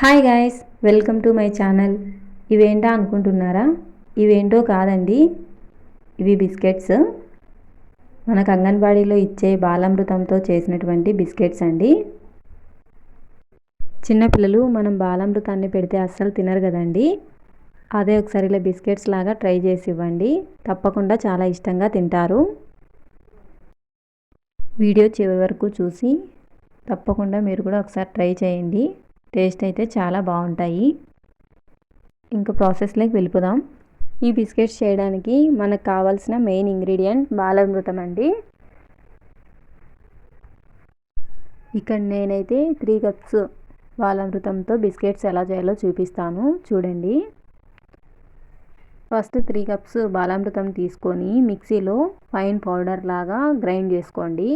Hi guys, welcome to my channel. ఇవేంటా అనుకుంటున్నారా? ఇవేంటో కాదండి, ఇవి బిస్కెట్స్. మనకు అంగన్వాడీలో ఇచ్చే బాలామృతంతో చేసినటువంటి బిస్కెట్స్ అండి. చిన్నపిల్లలు మనం బాలామృతాన్ని పెడితే అస్సలు తినరు కదండి. అదే ఒకసారి ఇలా బిస్కెట్స్ లాగా ట్రై చేసి ఇవ్వండి, తప్పకుండా చాలా ఇష్టంగా తింటారు. వీడియో చివరి వరకు చూసి తప్పకుండా మీరు కూడా ఒకసారి ట్రై చేయండి. టేస్ట్ అయితే చాలా బాగుంటాయి. ఇంకా ప్రాసెస్లోకి వెళ్ళిపోదాం. ఈ బిస్కెట్స్ చేయడానికి మనకు కావాల్సిన మెయిన్ ఇంగ్రీడియంట్ బాలామృతం అండి. ఇక్కడ నేనైతే 3 కప్స్ బాలామృతంతో బిస్కెట్స్ ఎలా చేయాలో చూపిస్తాను, చూడండి. ఫస్ట్ 3 కప్స్ బాలామృతం తీసుకొని మిక్సీలో ఫైన్ పౌడర్ లాగా గ్రైండ్ చేసుకోండి.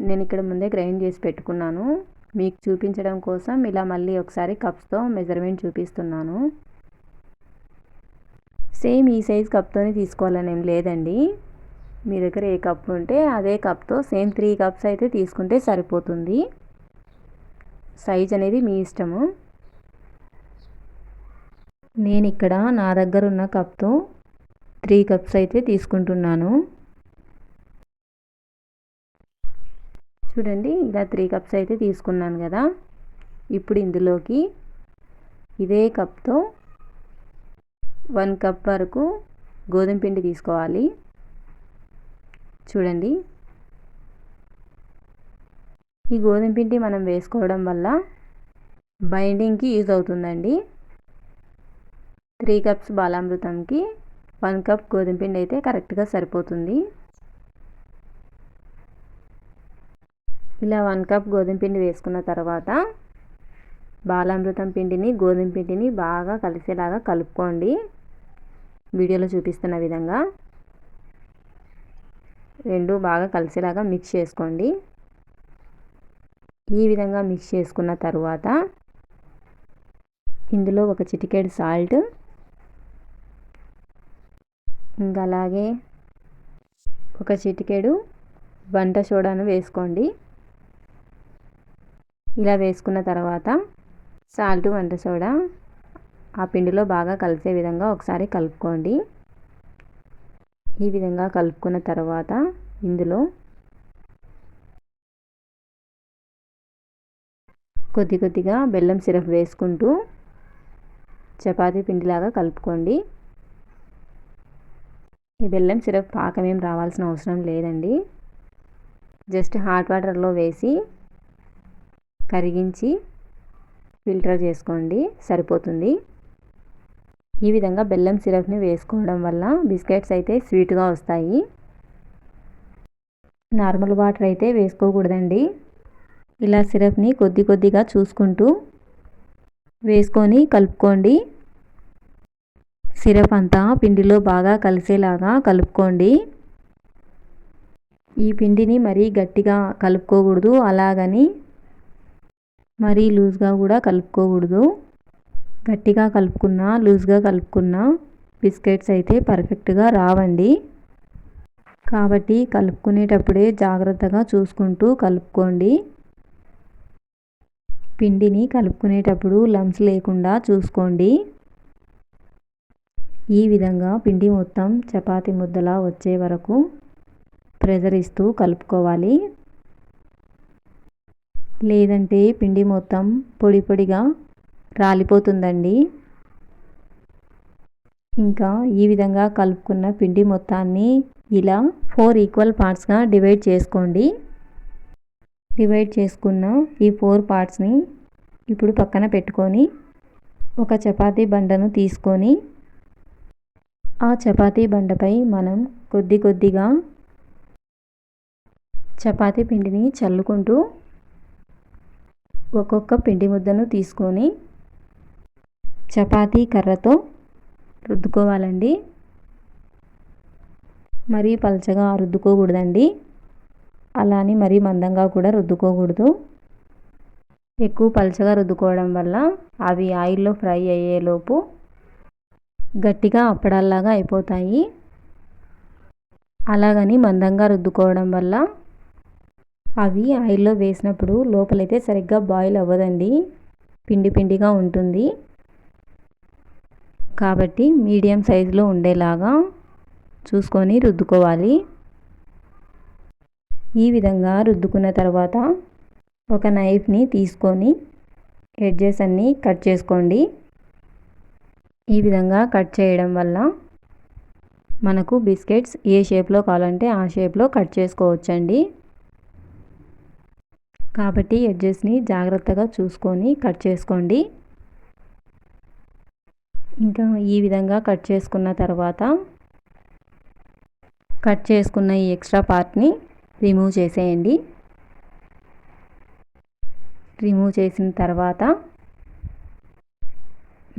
నేను ఇక్కడ ముందే గ్రైండ్ చేసి పెట్టుకున్నాను. మీకు చూపించడం కోసం ఇలా మళ్ళీ ఒకసారి కప్స్తో మెజర్మెంట్ చూపిస్తున్నాను. సేమ్ ఈ సైజ్ కప్తోనే తీసుకోవాలని ఏం లేదండి. మీ దగ్గర ఏ కప్ ఉంటే అదే కప్తో సేమ్ 3 కప్స్ అయితే తీసుకుంటే సరిపోతుంది. సైజ్ అనేది మీ ఇష్టము. నేను ఇక్కడ నా దగ్గర ఉన్న కప్తో 3 కప్స్ అయితే తీసుకుంటున్నాను. చూడండి, ఇలా 3 కప్స్ అయితే తీసుకున్నాను కదా. ఇప్పుడు ఇందులోకి ఇదే కప్తో 1 కప్ వరకు గోధుమ పిండి తీసుకోవాలి. చూడండి, ఈ గోధుమ పిండి మనం వేసుకోవడం వల్ల బైండింగ్కి యూజ్ అవుతుందండి. 3 కప్స్ బాలామృతంకి 1 కప్ గోధుమ పిండి అయితే కరెక్ట్గా సరిపోతుంది. ఇలా 1 కప్ గోధుమ పిండి వేసుకున్న తర్వాత బాలామృతం పిండిని గోధుమ పిండిని బాగా కలిసేలాగా కలుపుకోండి. వీడియోలో చూపిస్తున్న విధంగా రెండు బాగా కలిసేలాగా మిక్స్ చేసుకోండి. ఈ విధంగా మిక్స్ చేసుకున్న తర్వాత ఇందులో ఒక చిటికెడు సాల్ట్, ఇంకా అలాగే ఒక చిటికెడు వంట సోడాను వేసుకోండి. ఇలా వేసుకున్న తర్వాత సాల్ట్, వంట సోడా ఆ పిండిలో బాగా కలిసే విధంగా ఒకసారి కలుపుకోండి. ఈ విధంగా కలుపుకున్న తర్వాత ఇందులో కొద్ది కొద్దిగా బెల్లం సిరప్ వేసుకుంటూ చపాతీ పిండిలాగా కలుపుకోండి. ఈ బెల్లం సిరప్ పాకం ఏం రావాల్సిన అవసరం లేదండి. జస్ట్ హాట్ వాటర్లో వేసి కరిగించి ఫిల్టర్ చేసుకోండి, సరిపోతుంది. ఈ విధంగా బెల్లం సిరప్ని వేసుకోవడం వల్ల బిస్కెట్స్ అయితే స్వీట్గా వస్తాయి. నార్మల్ వాటర్ అయితే వేసుకోకూడదండి. ఇలా సిరప్ని కొద్ది కొద్దిగా చూసుకుంటూ వేసుకొని కలుపుకోండి. సిరప్ అంతా పిండిలో బాగా కలిసేలాగా కలుపుకోండి. ఈ పిండిని మరీ గట్టిగా కలుపుకోకూడదు, అలాగని మరీ లూజ్గా కూడా కలుపుకోకూడదు. గట్టిగా కలుపుకున్నా లూజ్గా కలుపుకున్నా బిస్కెట్స్ అయితే పర్ఫెక్ట్గా రావండి. కాబట్టి కలుపుకునేటప్పుడే జాగ్రత్తగా చూసుకుంటూ కలుపుకోండి. పిండిని కలుపుకునేటప్పుడు లంప్స్ లేకుండా చూసుకోండి. ఈ విధంగా పిండి మొత్తం చపాతీ ముద్దలా వచ్చే వరకు ప్రెజర్ ఇస్తూ కలుపుకోవాలి. లేదంటే పిండి మొత్తం పొడి పొడిగా రాలిపోతుందండి. ఇంకా ఈ విధంగా కలుపుకున్న పిండి మొత్తాన్ని ఇలా 4 ఈక్వల్ పార్ట్స్గా డివైడ్ చేసుకోండి. డివైడ్ చేసుకున్న ఈ 4 పార్ట్స్ని ఇప్పుడు పక్కన పెట్టుకొని ఒక చపాతీ బండను తీసుకొని ఆ చపాతీ బండపై మనం కొద్ది కొద్దిగా చపాతీ పిండిని చల్లుకుంటూ ఒక్కొక్క పిండి ముద్దను తీసుకొని చపాతీ కర్రతో రుద్దుకోవాలండి. మరీ పలచగా రుద్దుకోకూడదండి, అలానే మరీ మందంగా కూడా రుద్దుకోకూడదు. ఎక్కువ పలచగా రుద్దుకోవడం వల్ల అవి ఆయిల్లో ఫ్రై అయ్యేలోపు గట్టిగా అప్పడాల్లాగా అయిపోతాయి. అలాగని మందంగా రుద్దుకోవడం వల్ల అవి ఆయిల్లో వేసినప్పుడు లోపలైతే సరిగ్గా బాయిల్ అవ్వదండి. పిండి పిండిగా ఉంటుంది. కాబట్టి మీడియం సైజులో ఉండేలాగా చూసుకొని రుద్దుకోవాలి. ఈ విధంగా రుద్దుకున్న తర్వాత ఒక నైఫ్ని తీసుకొని ఎడ్జెస్ అన్నీ కట్ చేసుకోండి. ఈ విధంగా కట్ చేయడం వల్ల మనకు బిస్కెట్స్ ఏ షేప్లో కావాలంటే ఆ షేప్లో కట్ చేసుకోవచ్చండి. కాబట్టి ఎడ్జెస్ని జాగ్రత్తగా చూసుకొని కట్ చేసుకోండి. ఇంకా ఈ విధంగా కట్ చేసుకున్న తర్వాత కట్ చేసుకున్న ఈ ఎక్స్ట్రా పార్ట్ని రిమూవ్ చేసేయండి. రిమూవ్ చేసిన తర్వాత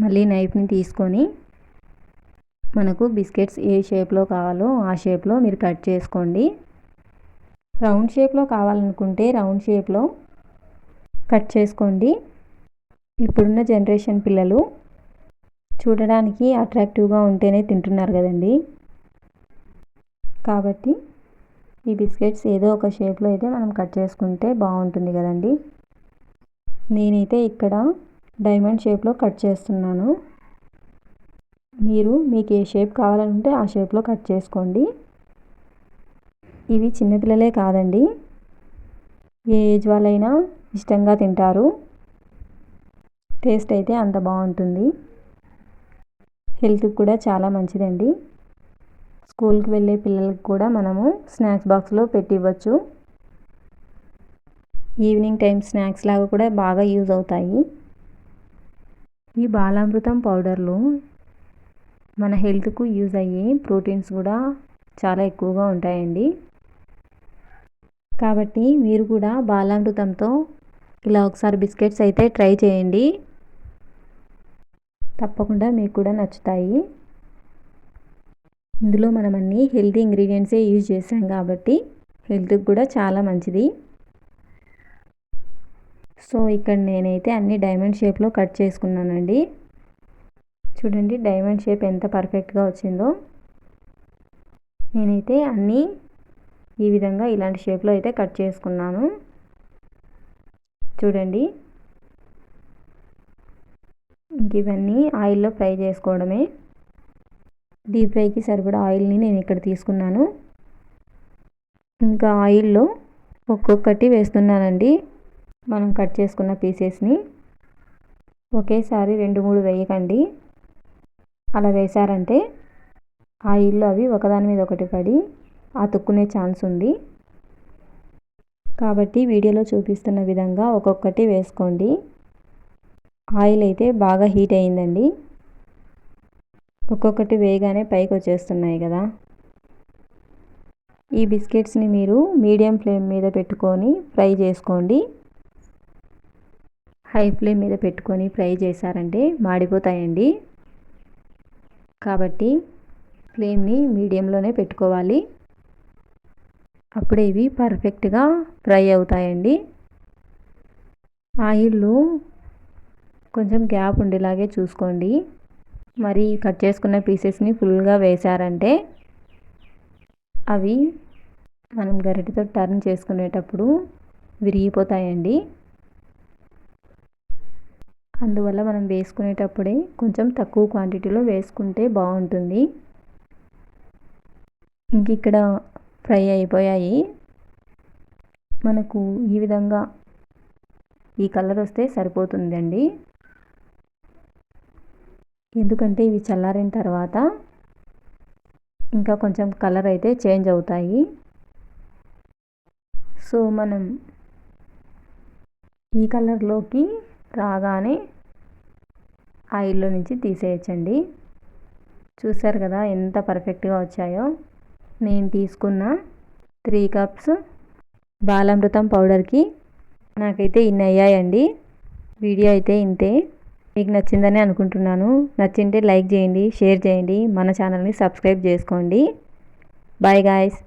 మళ్ళీ నైఫ్ని తీసుకొని మనకు బిస్కెట్స్ ఏ షేప్లో కావాలో ఆ షేప్లో మీరు కట్ చేసుకోండి. రౌండ్ షేప్లో కావాలనుకుంటే రౌండ్ షేప్లో కట్ చేసుకోండి. ఇప్పుడున్న జనరేషన్ పిల్లలు చూడడానికి అట్రాక్టివ్గా ఉంటేనే తింటున్నారు కదండి. కాబట్టి ఈ బిస్కెట్స్ ఏదో ఒక షేప్లో అయితే మనం కట్ చేసుకుంటే బాగుంటుంది కదండి. నేనైతే ఇక్కడ డైమండ్ షేప్లో కట్ చేస్తున్నాను. మీకు ఏ షేప్ కావాలంటే ఆ షేప్లో కట్ చేసుకోండి. ఇవి చిన్నపిల్లలే కాదండి, ఏ ఏజ్ వాళ్ళైనా ఇష్టంగా తింటారు. టేస్ట్ అయితే అంత బాగుంటుంది. హెల్త్కి కూడా చాలా మంచిదండి. స్కూల్కి వెళ్ళే పిల్లలకి కూడా మనము స్నాక్స్ బాక్స్లో పెట్టి ఇవ్వచ్చు. ఈవినింగ్ టైం స్నాక్స్ లాగా కూడా బాగా యూజ్ అవుతాయి. ఈ బాలామృతం పౌడర్లో మన హెల్త్కు యూజ్ అయ్యే ప్రోటీన్స్ కూడా చాలా ఎక్కువగా ఉంటాయండి. కాబట్టి మీరు కూడా బాలామృతంతో ఇలా ఒకసారి బిస్కెట్స్ అయితే ట్రై చేయండి. తప్పకుండా మీకు కూడా నచ్చుతాయి. ఇందులో మనం అన్ని హెల్తీ ఇంగ్రీడియంట్సే యూజ్ చేసాం కాబట్టి హెల్త్కి కూడా చాలా మంచిది. సో ఇక్కడ నేనైతే అన్ని డైమండ్ షేప్లో కట్ చేసుకున్నానండి. చూడండి డైమండ్ షేప్ ఎంత పర్ఫెక్ట్గా వచ్చిందో. నేనైతే అన్నీ ఈ విధంగా ఇలాంటి షేప్లో అయితే కట్ చేసుకున్నాను. చూడండి, ఇంక ఇవన్నీ ఆయిల్లో ఫ్రై చేసుకోవడమే. డీప్ ఫ్రైకి సరిపడా ఆయిల్ని నేను ఇక్కడ తీసుకున్నాను. ఇంకా ఆయిల్లో ఒక్కొక్కటి వేస్తున్నానండి. మనం కట్ చేసుకున్న పీసెస్ని ఒకేసారి 2-3 వేయకండి. అలా వేశారంటే ఆయిల్లో అవి ఒకదాని మీద ఒకటి పడి అతుక్కునే ఛాన్స్ ఉంది. కాబట్టి వీడియోలో చూపిస్తున్న విధంగా ఒక్కొక్కటి వేసుకోండి. ఆయిల్ అయితే బాగా హీట్ అయిందండి. ఒక్కొక్కటి వేయగానే పైకి వచ్చేస్తున్నాయి కదా. ఈ బిస్కెట్స్ని మీరు మీడియం ఫ్లేమ్ మీద పెట్టుకొని ఫ్రై చేసుకోండి. హై ఫ్లేమ్ మీద పెట్టుకొని ఫ్రై చేశారంటే మాడిపోతాయండి. కాబట్టి ఫ్లేమ్ని మీడియంలోనే పెట్టుకోవాలి. అప్పుడే ఇవి పర్ఫెక్ట్గా ఫ్రై అవుతాయండి. ఆయిల్లో కొంచెం గ్యాప్ ఉండేలాగే చూసుకోండి. మరి కట్ చేసుకున్న పీసెస్ని ఫుల్గా వేశారంటే అవి మనం గరిటెతో టర్న్ చేసుకునేటప్పుడు విరిగిపోతాయండి. అందువల్ల మనం వేసుకునేటప్పుడే కొంచెం తక్కువ క్వాంటిటీలో వేసుకుంటే బాగుంటుంది. ఇంక ఇక్కడ ఫ్రై అయిపోయాయి. మనకు ఈ విధంగా ఈ కలర్ వస్తే సరిపోతుందండి. ఎందుకంటే ఇవి చల్లారిన తర్వాత ఇంకా కొంచెం కలర్ అయితే చేంజ్ అవుతాయి. సో మనం ఈ కలర్లోకి రాగానే ఆయిల్లో నుంచి తీసేయచ్చండి. చూసారు కదా ఎంత పర్ఫెక్ట్గా వచ్చాయో. నేను తీసుకున్న 3 కప్స్ బాలామృతం పౌడర్కి నాకైతే ఇన్ని అయ్యాయండి. వీడియో అయితే ఇంతే. మీకు నచ్చిందని అనుకుంటున్నాను. నచ్చింటే లైక్ చేయండి, షేర్ చేయండి, మన ఛానల్ని సబ్స్క్రైబ్ చేసుకోండి. Bye guys.